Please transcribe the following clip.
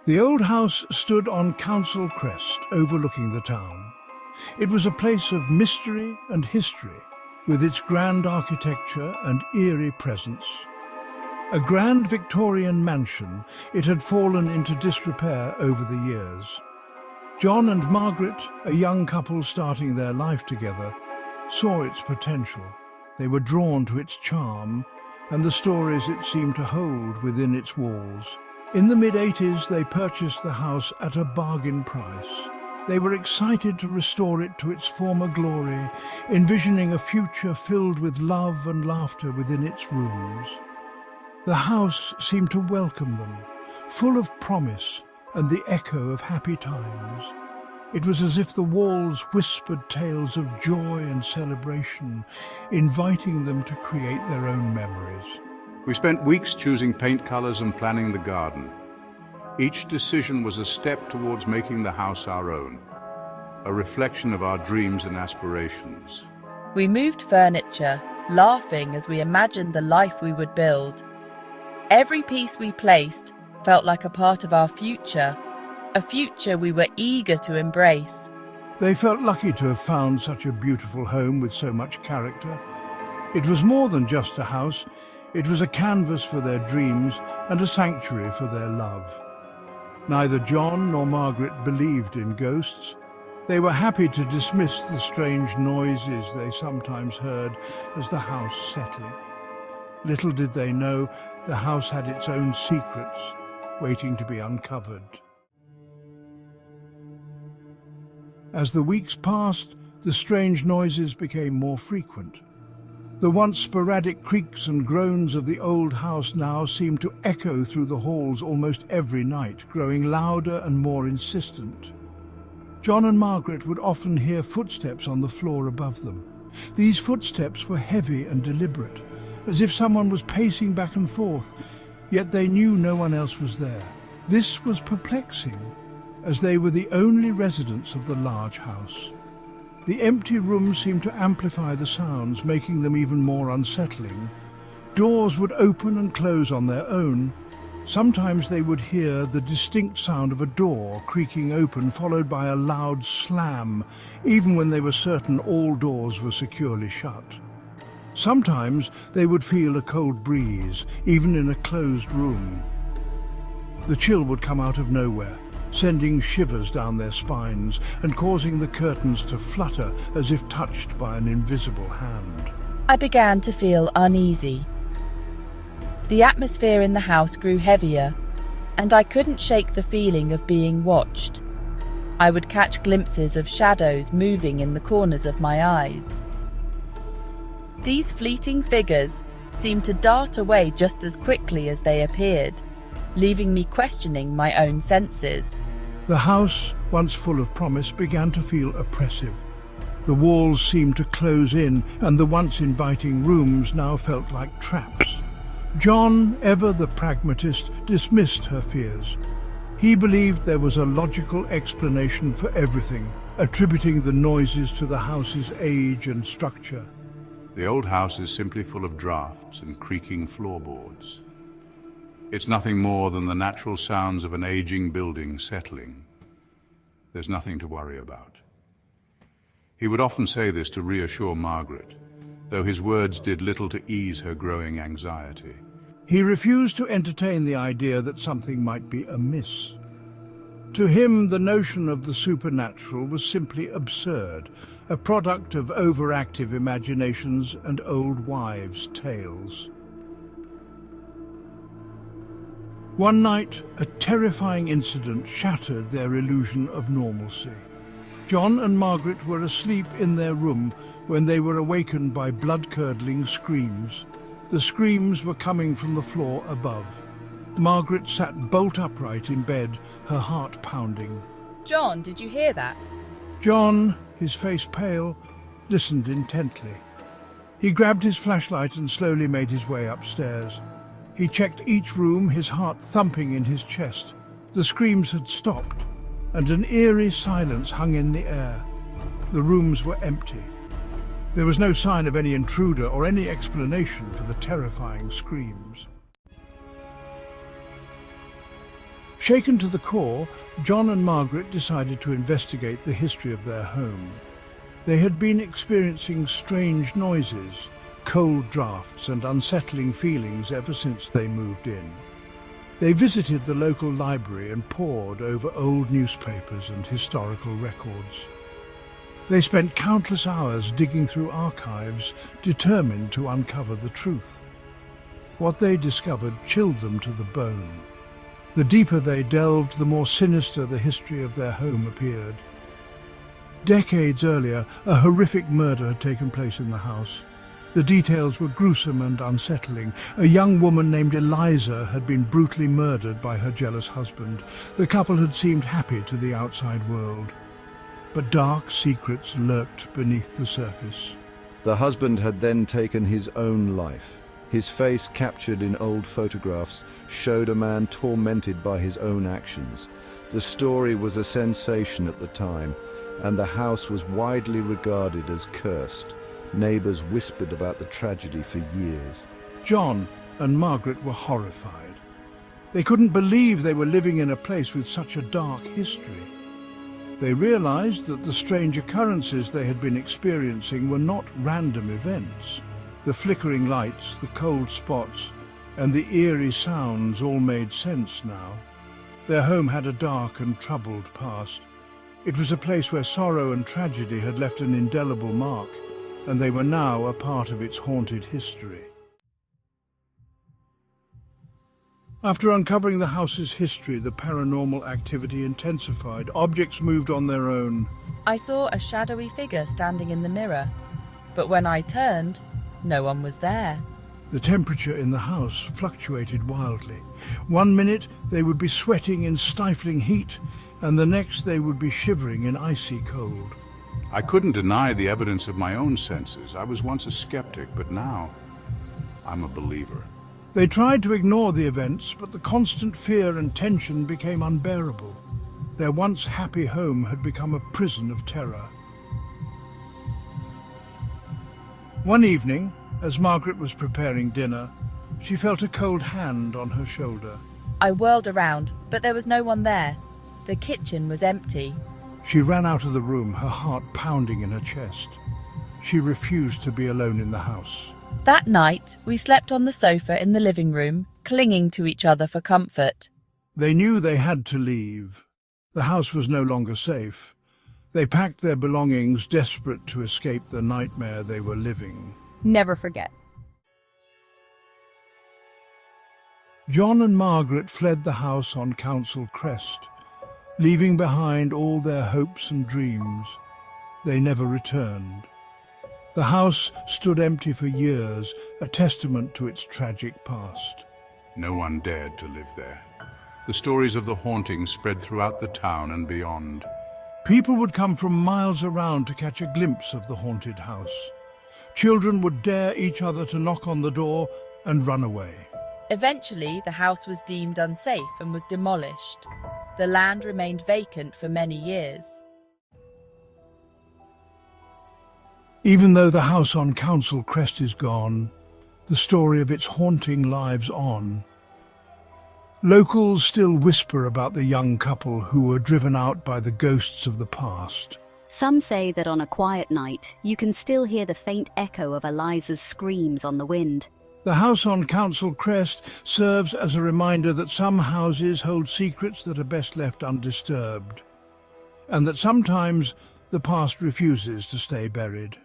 The old house stood on Council Crest, overlooking the town. It was a place of mystery and history, with its grand architecture and eerie presence. A grand Victorian mansion, it had fallen into disrepair over the years. John and Margaret, a young couple starting their life together, saw its potential. They were drawn to its charm and the stories it seemed to hold within its walls. In the mid-80s, they purchased the house at a bargain price. They were excited to restore it to its former glory, envisioning a future filled with love and laughter within its rooms. The house seemed to welcome them, full of promise and the echo of happy times. It was as if the walls whispered tales of joy and celebration, inviting them to create their own memories. We spent weeks choosing paint colors and planning the garden. Each decision was a step towards making the house our own, a reflection of our dreams and aspirations. We moved furniture, laughing as we imagined the life we would build. Every piece we placed felt like a part of our future, a future we were eager to embrace. They felt lucky to have found such a beautiful home with so much character. It was more than just a house. It was a canvas for their dreams and a sanctuary for their love. Neither John nor Margaret believed in ghosts. They were happy to dismiss the strange noises they sometimes heard as the house settled. Little did they know the house had its own secrets waiting to be uncovered. As the weeks passed, the strange noises became more frequent. The once sporadic creaks and groans of the old house now seemed to echo through the halls almost every night, growing louder and more insistent. John and Margaret would often hear footsteps on the floor above them. These footsteps were heavy and deliberate, as if someone was pacing back and forth, yet they knew no one else was there. This was perplexing, as they were the only residents of the large house. The empty rooms seemed to amplify the sounds, making them even more unsettling. Doors would open and close on their own. Sometimes they would hear the distinct sound of a door creaking open, followed by a loud slam, even when they were certain all doors were securely shut. Sometimes they would feel a cold breeze, even in a closed room. The chill would come out of nowhere, sending shivers down their spines and causing the curtains to flutter as if touched by an invisible hand. I began to feel uneasy. The atmosphere in the house grew heavier, and I couldn't shake the feeling of being watched. I would catch glimpses of shadows moving in the corners of my eyes. These fleeting figures seemed to dart away just as quickly as they appeared, leaving me questioning my own senses. The house, once full of promise, began to feel oppressive. The walls seemed to close in, and the once inviting rooms now felt like traps. John, ever the pragmatist, dismissed her fears. He believed there was a logical explanation for everything, attributing the noises to the house's age and structure. The old house is simply full of drafts and creaking floorboards. It's nothing more than the natural sounds of an aging building settling. There's nothing to worry about. He would often say this to reassure Margaret, though his words did little to ease her growing anxiety. He refused to entertain the idea that something might be amiss. To him, the notion of the supernatural was simply absurd, a product of overactive imaginations and old wives' tales. One night, a terrifying incident shattered their illusion of normalcy. John and Margaret were asleep in their room when they were awakened by blood-curdling screams. The screams were coming from the floor above. Margaret sat bolt upright in bed, her heart pounding. John, did you hear that? John, his face pale, listened intently. He grabbed his flashlight and slowly made his way upstairs. He checked each room, his heart thumping in his chest. The screams had stopped, and an eerie silence hung in the air. The rooms were empty. There was no sign of any intruder or any explanation for the terrifying screams. Shaken to the core, John and Margaret decided to investigate the history of their home. They had been experiencing strange noises, cold drafts and unsettling feelings ever since they moved in. They visited the local library and pored over old newspapers and historical records. They spent countless hours digging through archives, determined to uncover the truth. What they discovered chilled them to the bone. The deeper they delved, the more sinister the history of their home appeared. Decades earlier, a horrific murder had taken place in the house. The details were gruesome and unsettling. A young woman named Eliza had been brutally murdered by her jealous husband. The couple had seemed happy to the outside world. But dark secrets lurked beneath the surface. The husband had then taken his own life. His face, captured in old photographs, showed a man tormented by his own actions. The story was a sensation at the time, and the house was widely regarded as cursed. Neighbors whispered about the tragedy for years. John and Margaret were horrified. They couldn't believe they were living in a place with such a dark history. They realized that the strange occurrences they had been experiencing were not random events. The flickering lights, the cold spots, and the eerie sounds all made sense now. Their home had a dark and troubled past. It was a place where sorrow and tragedy had left an indelible mark, and they were now a part of its haunted history. After uncovering the house's history, the paranormal activity intensified. Objects moved on their own. I saw a shadowy figure standing in the mirror, but when I turned, no one was there. The temperature in the house fluctuated wildly. One minute they would be sweating in stifling heat, and the next they would be shivering in icy cold. I couldn't deny the evidence of my own senses. I was once a skeptic, but now I'm a believer. They tried to ignore the events, but the constant fear and tension became unbearable. Their once happy home had become a prison of terror. One evening, as Margaret was preparing dinner, she felt a cold hand on her shoulder. I whirled around, but there was no one there. The kitchen was empty. She ran out of the room, her heart pounding in her chest. She refused to be alone in the house. That night, we slept on the sofa in the living room, clinging to each other for comfort. They knew they had to leave. The house was no longer safe. They packed their belongings, desperate to escape the nightmare they were living. Never forget. John and Margaret fled the house on Council Crest, leaving behind all their hopes and dreams. They never returned. The house stood empty for years, a testament to its tragic past. No one dared to live there. The stories of the haunting spread throughout the town and beyond. People would come from miles around to catch a glimpse of the haunted house. Children would dare each other to knock on the door and run away. Eventually, the house was deemed unsafe and was demolished. The land remained vacant for many years. Even though the house on Council Crest is gone, the story of its haunting lives on. Locals still whisper about the young couple who were driven out by the ghosts of the past. Some say that on a quiet night, you can still hear the faint echo of Eliza's screams on the wind. The house on Council Crest serves as a reminder that some houses hold secrets that are best left undisturbed, and that sometimes the past refuses to stay buried.